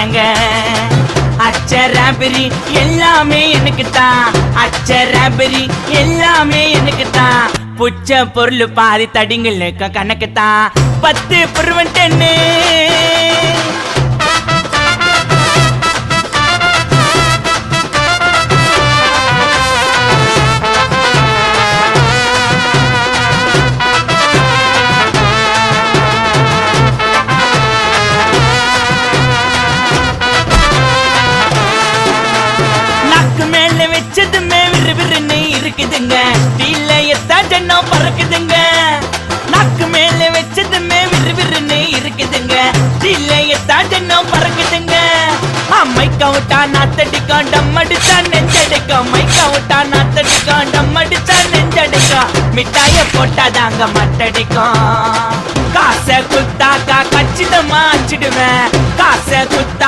தாங்க. அச்சராபரி எல்லாமே எனக்கு தான், அச்சராபரி எல்லாமே எனக்கு தான். புச்ச பொருள் பாதி தடிங்களுக்கு கணக்கு தான், 10 புருவன் 10. வச்சதுமே விறுவிறுன்னு இருக்குதுங்க, டீல எத்தா ஜன்னம் பறக்குதுங்க. நாக்கு மேல வச்சதுமே விறுவிறுன்னு இருக்குதுங்க, டீல எத்தா ஜன்னம் பறக்குதுங்க. மைக்க விட்டா நாத்தடிக்கும், டம் அடிச்சா நெஞ்சடிக்கும். மைக்க விட்டா நாத்தடிக்கும், டம் அடிச்சா நெஞ்சடிக்கும். மிட்டாய போட்டாதாங்க மட்டடிக்கும். காசை குத்தாக்கா கச்சிதமா அச்சிடுவேன், காசை குத்தா